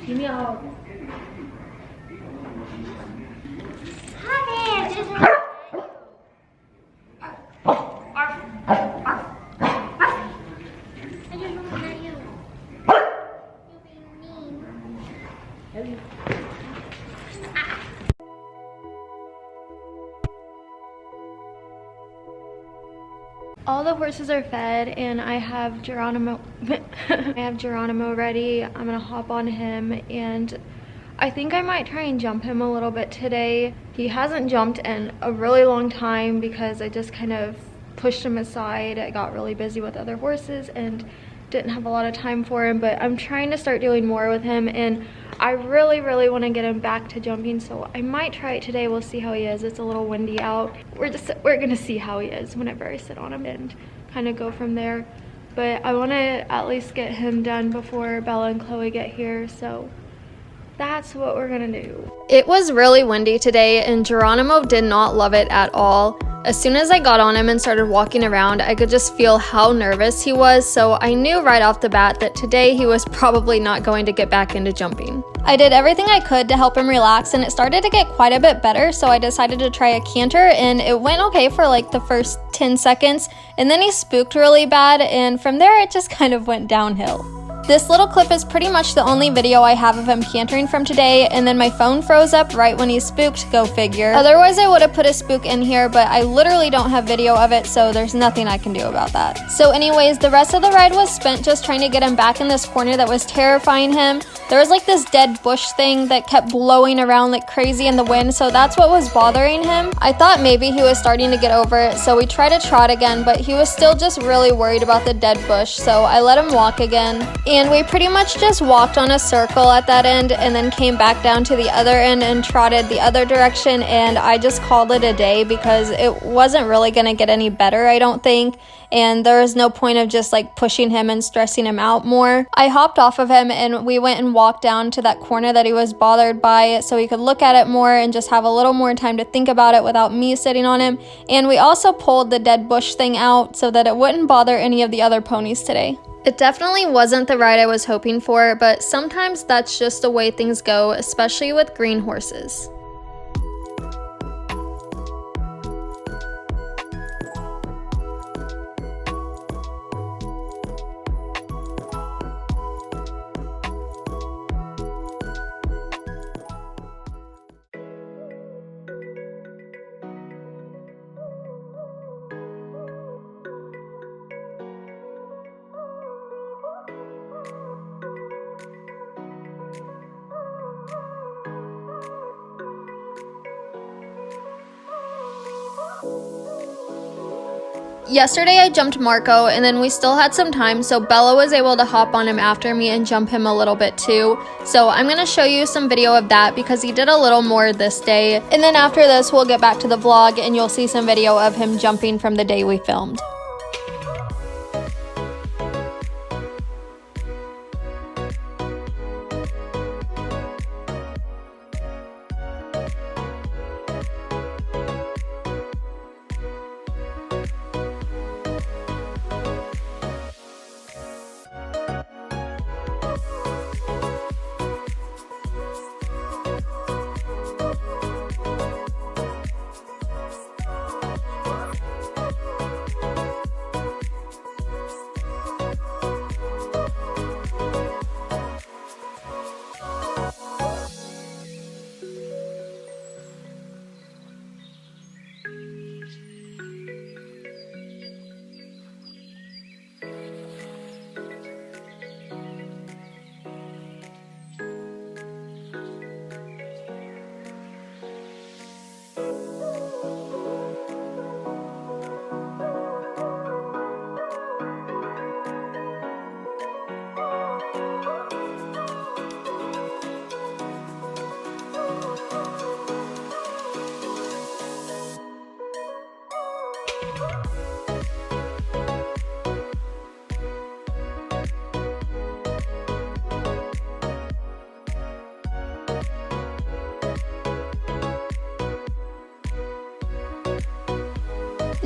Give me a hug. Honey, just I just want to pet you. You're being mean. All the horses are fed and I have Geronimo ready. I'm gonna hop on him and I think I might try and jump him a little bit today. He hasn't jumped in a really long time because I just kind of pushed him aside. I got really busy with other horses and didn't have a lot of time for him, but I'm trying to start doing more with him and I really want to get him back to jumping, so I might try it today. We'll see how he is. It's a little windy out. We're gonna see how he is whenever I sit on him and kind of go from there. But I want to at least get him done before Bella and Chloe get here, so that's what we're gonna do. It was really windy today and Geronimo did not love it at all. As soon as I got on him and started walking around, I could just feel how nervous he was, so I knew right off the bat that today he was probably not going to get back into jumping. I did everything I could to help him relax and it started to get quite a bit better, so I decided to try a canter and it went okay for like the first 10 seconds and then he spooked really bad and from there it just kind of went downhill. This little clip is pretty much the only video I have of him cantering from today, and then my phone froze up right when he spooked, go figure. Otherwise I would have put a spook in here, but I literally don't have video of it, so there's nothing I can do about that. So anyways, the rest of the ride was spent just trying to get him back in this corner that was terrifying him. There was like this dead bush thing that kept blowing around like crazy in the wind, so that's what was bothering him. I thought maybe he was starting to get over it, so we tried to trot again, but he was still just really worried about the dead bush, so I let him walk again. And we pretty much just walked on a circle at that end and then came back down to the other end and trotted the other direction, and I just called it a day because it wasn't really going to get any better, I don't think, and there was no point of just like pushing him and stressing him out more. I hopped off of him and we went and walked down to that corner that he was bothered by so he could look at it more and just have a little more time to think about it without me sitting on him, and we also pulled the dead bush thing out so that it wouldn't bother any of the other ponies today. It definitely wasn't the ride I was hoping for, but sometimes that's just the way things go, especially with green horses. Yesterday I jumped Marco and then we still had some time, so Bella was able to hop on him after me and jump him a little bit too. So I'm going to show you some video of that because he did a little more this day. And then after this we'll get back to the vlog and you'll see some video of him jumping from the day we filmed.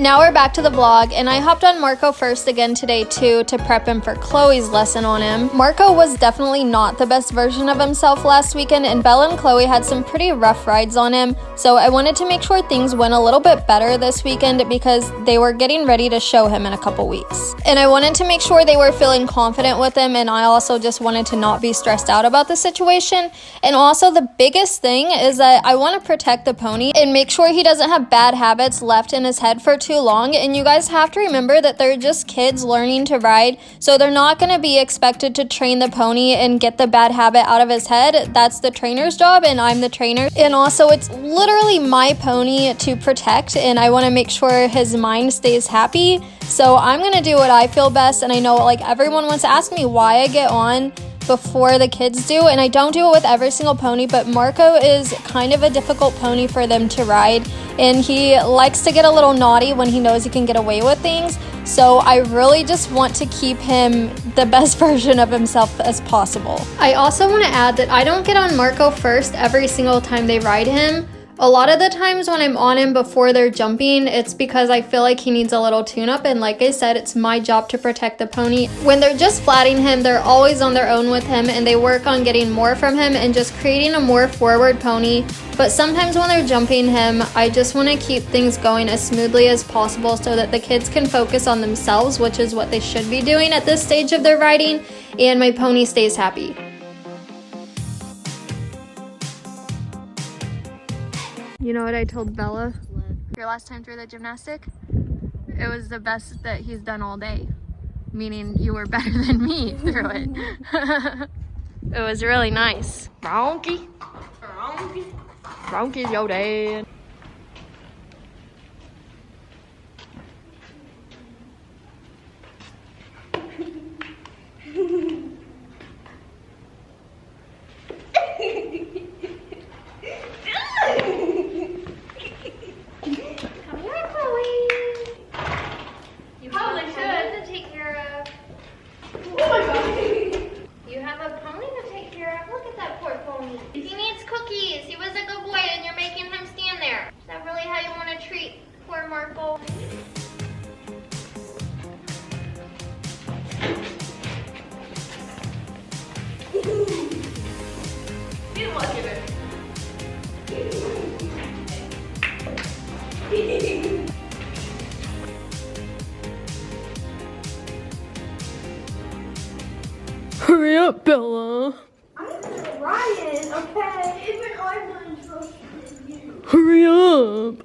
Now we're back to the vlog, and I hopped on Marco first again today too to prep him for Chloe's lesson on him. Marco was definitely not the best version of himself last weekend, and Bella and Chloe had some pretty rough rides on him, so I wanted to make sure things went a little bit better this weekend because they were getting ready to show him in a couple weeks. And I wanted to make sure they were feeling confident with him, and I also just wanted to not be stressed out about the situation. And also the biggest thing is that I want to protect the pony and make sure he doesn't have bad habits left in his head for too long. And you guys have to remember that they're just kids learning to ride, so they're not going to be expected to train the pony and get the bad habit out of his head. That's the trainer's job, and I'm the trainer. And also it's literally my pony to protect, and I want to make sure his mind stays happy. So I'm going to do what I feel best, and I know like everyone wants to ask me why I get on before the kids do, and I don't do it with every single pony, but Marco is kind of a difficult pony for them to ride, and he likes to get a little naughty when he knows he can get away with things. So I really just want to keep him the best version of himself as possible. I also want to add that I don't get on Marco first every single time they ride him. A lot of the times when I'm on him before they're jumping, it's because I feel like he needs a little tune-up, and like I said, it's my job to protect the pony. When they're just flatting him, they're always on their own with him, and they work on getting more from him and just creating a more forward pony. But sometimes when they're jumping him, I just want to keep things going as smoothly as possible so that the kids can focus on themselves, which is what they should be doing at this stage of their riding, and my pony stays happy. You know what I told Bella? Your last time through the gymnastic? It was the best that he's done all day. Meaning you were better than me through it. It was really nice. Bronky. Bronky's your dad. He needs cookies. He was a good boy and you're making him stand there. Is that really how you want to treat poor Marco? Be lucky of it. Hurry up, Bella. Ryan, okay? Even I'm not interested in you. Hurry up.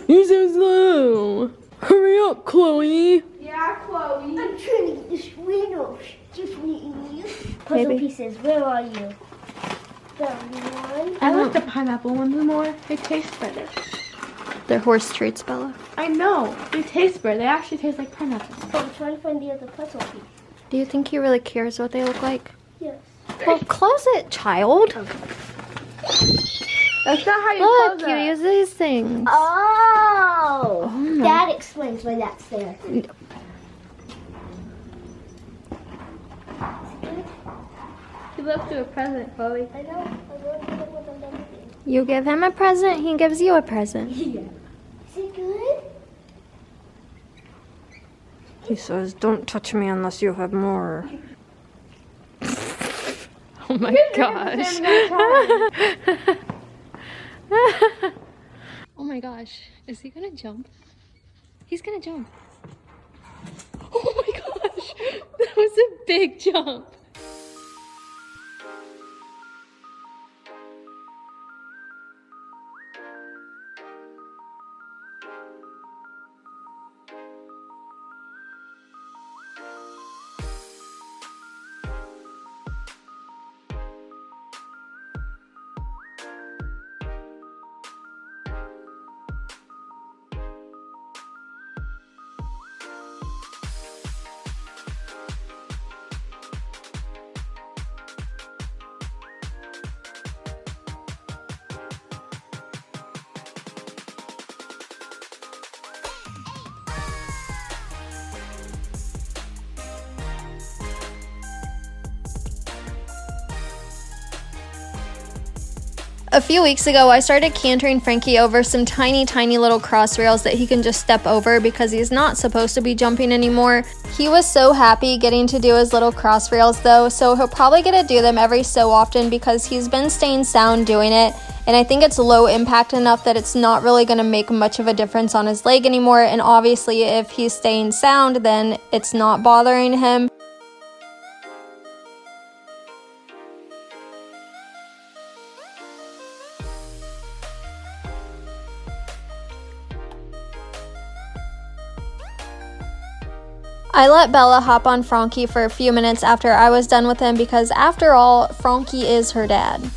You're so slow. Hurry up, Chloe. Yeah, Chloe. I'm trying to get this window. Just me. Puzzle Maybe. pieces, where are you? The one. I like the pineapple ones more. They taste better. They're horse treats, Bella. I know. They taste better. They actually taste like pineapples. I'm trying to find the other puzzle piece. Do you think he really cares what they look like? Yes. Well, close it, child. That's not how you Look, close you it. use these things. Oh! my- That explains why that's there. He left you a present, Chloe. I know. I'm going to put it with another thing. You give him a present, he gives you a present. Yeah. Is it good? He says, don't touch me unless you have more. Oh my gosh. Oh my gosh. Is he gonna jump? He's gonna jump. Oh my gosh. That was a big jump. A few weeks ago, I started cantering Frankie over some tiny little cross rails that he can just step over because he's not supposed to be jumping anymore. He was so happy getting to do his little cross rails though, so he'll probably get to do them every so often because he's been staying sound doing it, and I think it's low impact enough that it's not really going to make much of a difference on his leg anymore, and obviously if he's staying sound, then it's not bothering him. I let Bella hop on Frankie for a few minutes after I was done with him because after all, Frankie is her dad.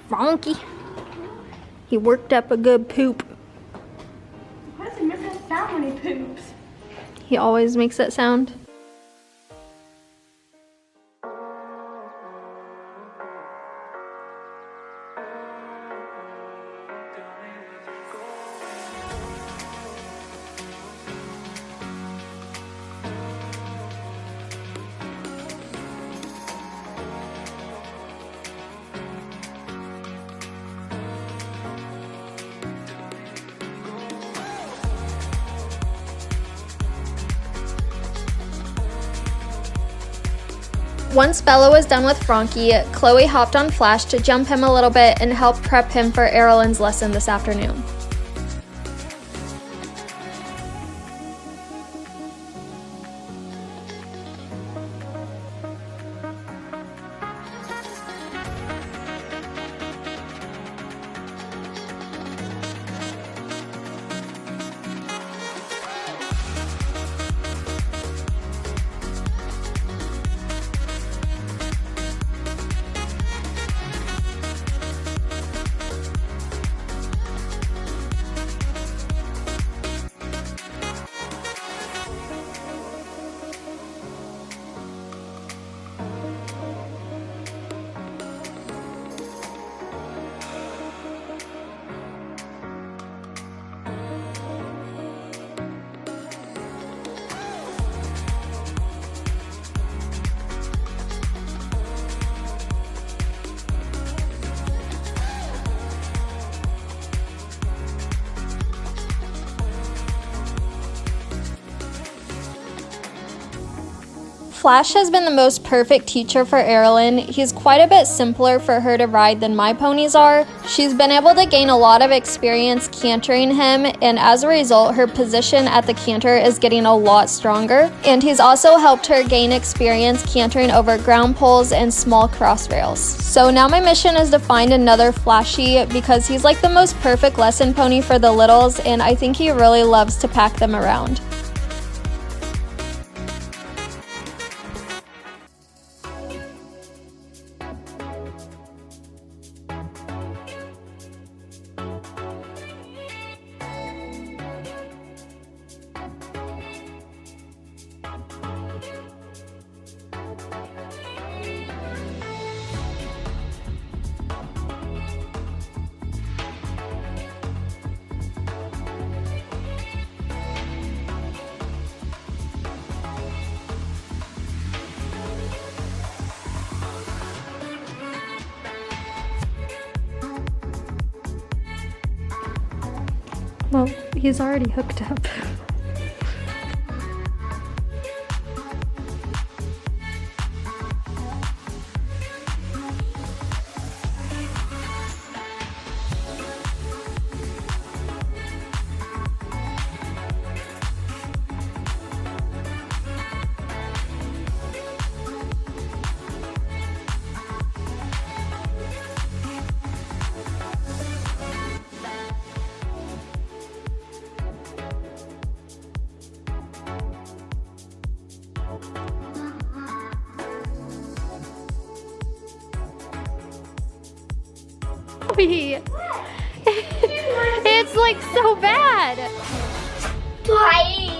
Frankie, he worked up a good poop. Why does he make that sound when he poops? He always makes that sound. Once Bella was done with Frankie, Chloe hopped on Flash to jump him a little bit and help prep him for Erilyn's lesson this afternoon. Flash has been the most perfect teacher for Erilyn. He's quite a bit simpler for her to ride than my ponies are. She's been able to gain a lot of experience cantering him, and as a result, her position at the canter is getting a lot stronger. And he's also helped her gain experience cantering over ground poles and small cross rails. So now my mission is to find another Flashy because he's like the most perfect lesson pony for the littles, and I think he really loves to pack them around. Well, he's already hooked up. Chloe. It's like so bad. Bye.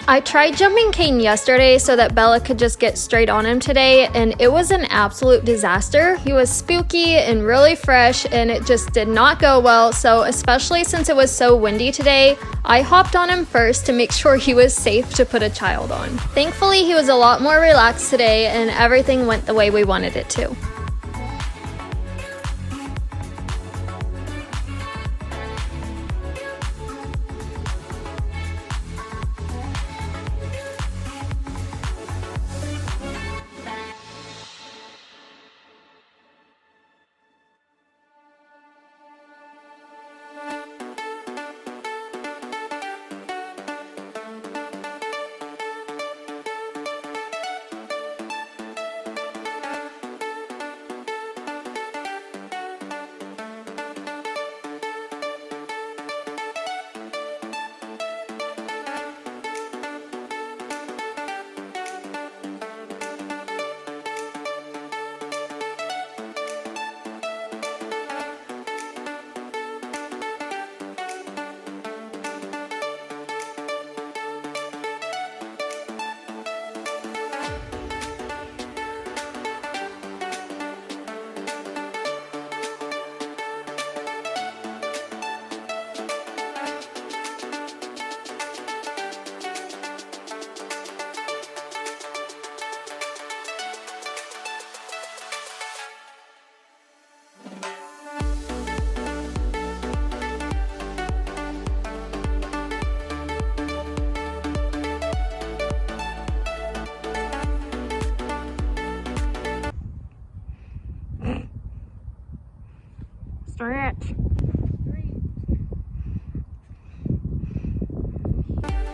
I tried jumping Kane yesterday so that Bella could just get straight on him today, and it was an absolute disaster. He was spooky and really fresh, and it just did not go well, so especially since it was so windy today, I hopped on him first to make sure he was safe to put a child on. Thankfully, he was a lot more relaxed today, and everything went the way we wanted it to.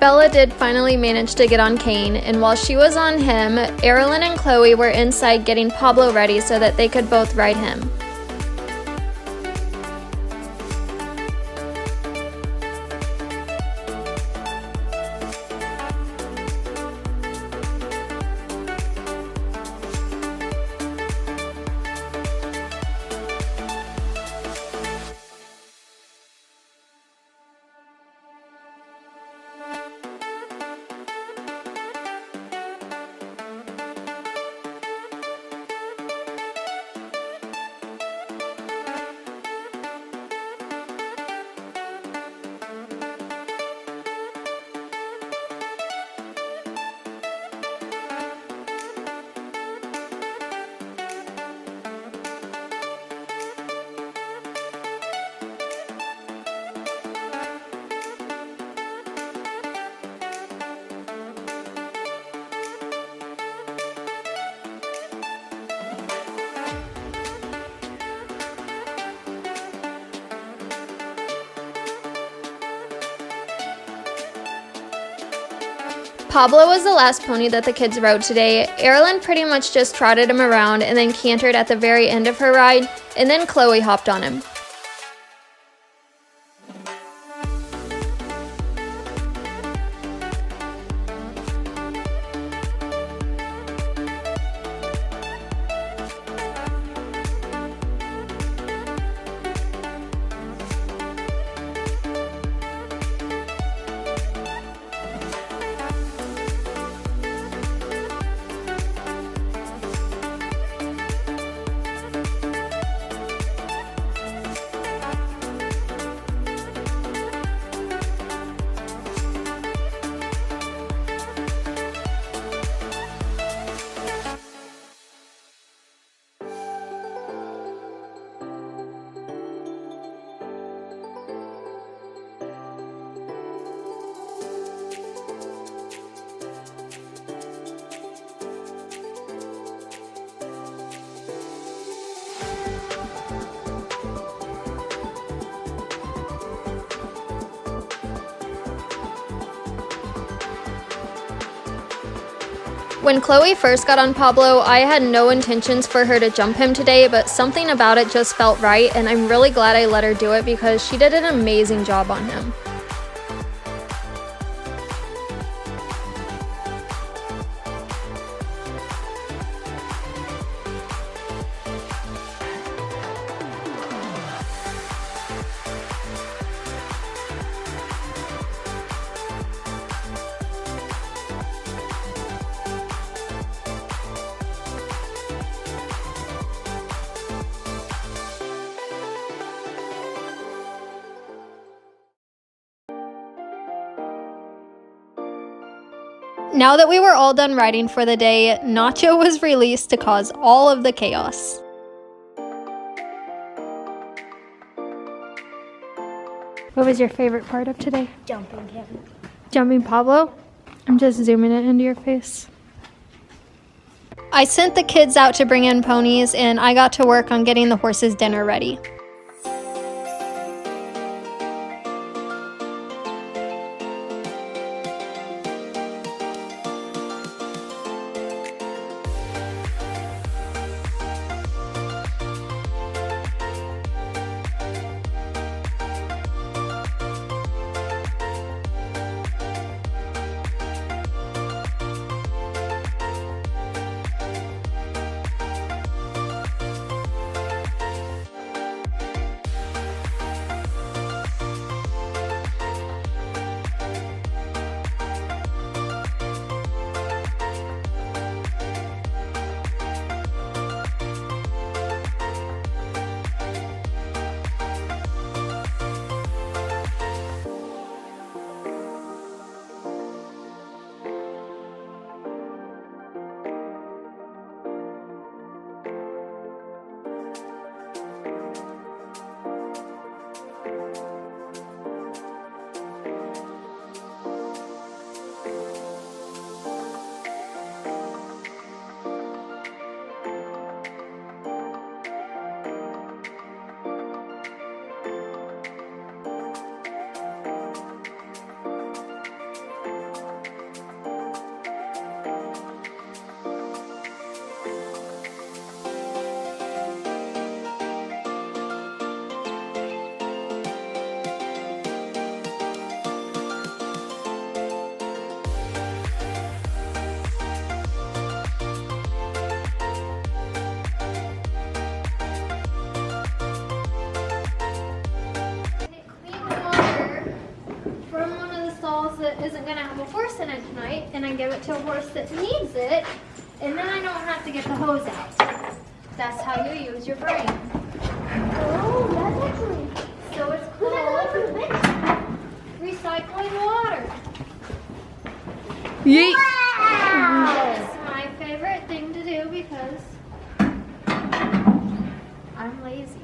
Bella did finally manage to get on Kane, and while she was on him, Erilyn and Chloe were inside getting Pablo ready so that they could both ride him. Pablo was the last pony that the kids rode today. Erilyn pretty much just trotted him around and then cantered at the very end of her ride, and then Chloe hopped on him. When Chloe first got on Pablo, I had no intentions for her to jump him today, but something about it just felt right, and I'm really glad I let her do it because she did an amazing job on him. Now that we were all done writing for the day, Nacho was released to cause all of the chaos. What was your favorite part of today? Jumping him. Jumping Pablo? I'm just zooming it into your face. I sent the kids out to bring in ponies, and I got to work on getting the horses' dinner ready. That isn't gonna have a horse in it tonight, and I give it to a horse that needs it, and then I don't have to get the hose out. That's how you use your brain. Oh, that's actually. So it's called recycling water. Yeet. Wow! It's my favorite thing to do because I'm lazy.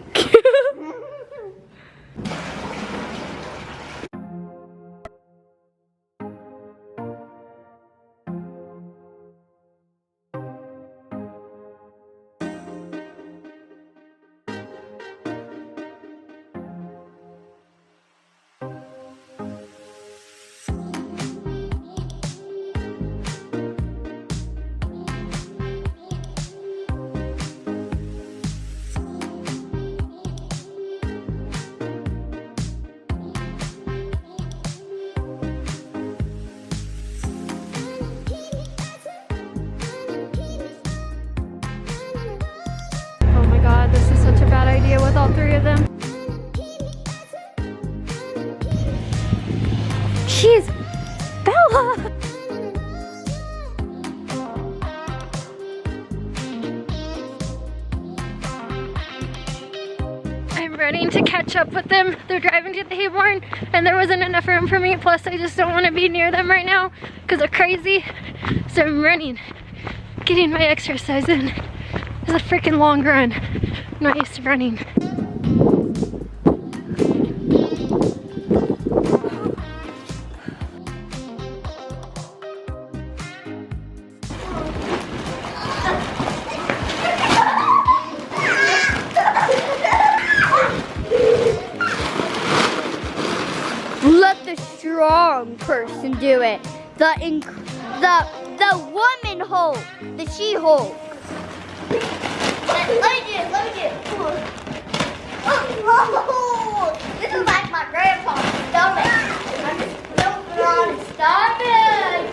God, this is such a bad idea with all three of them. Jeez, Bella! I'm running to catch up with them. They're driving to the hay barn and there wasn't enough room for me. Plus I just don't want to be near them right now because they're crazy. So I'm running, getting my exercise in. It's a freaking long run. I'm not used to running. Let the strong person do it. the woman Hulk, the She-Hulk. Let me do it. Oh, this is like my grandpa's stomach. I'm just jumping on his stomach.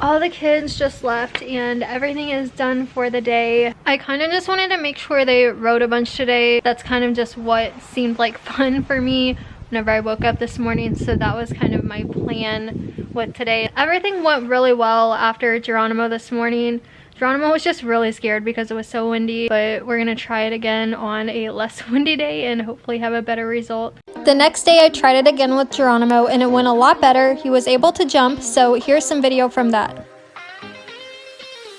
All the kids just left and everything is done for the day. I kind of just wanted to make sure they rode a bunch today. That's kind of just what seemed like fun for me whenever I woke up this morning, so that was kind of my plan with today. Everything went really well after Geronimo this morning. Geronimo was just really scared because it was so windy, but we're gonna try it again on a less windy day and hopefully have a better result. The next day I tried it again with Geronimo and it went a lot better. He was able to jump, so here's some video from that.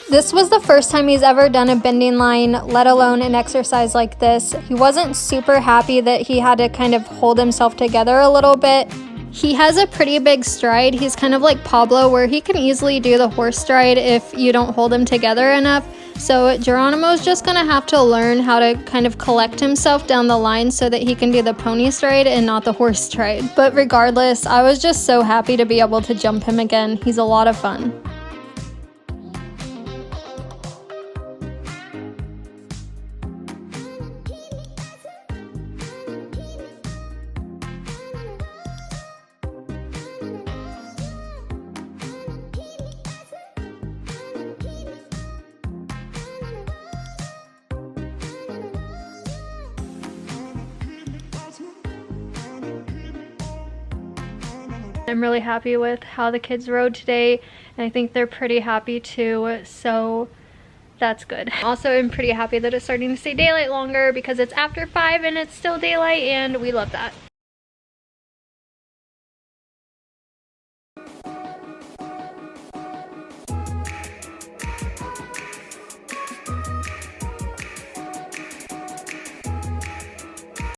This was the first time he's ever done a bending line, let alone an exercise like this. He wasn't super happy that he had to kind of hold himself together a little bit. He has a pretty big stride. He's kind of like Pablo, where he can easily do the horse stride if you don't hold him together enough. So Geronimo's just gonna have to learn how to kind of collect himself down the line so that he can do the pony stride and not the horse stride. But regardless, I was just so happy to be able to jump him again. He's a lot of fun. I'm really happy with how the kids rode today, and I think they're pretty happy too, so that's good. Also, I'm pretty happy that it's starting to stay daylight longer because it's after 5 and it's still daylight, and we love that.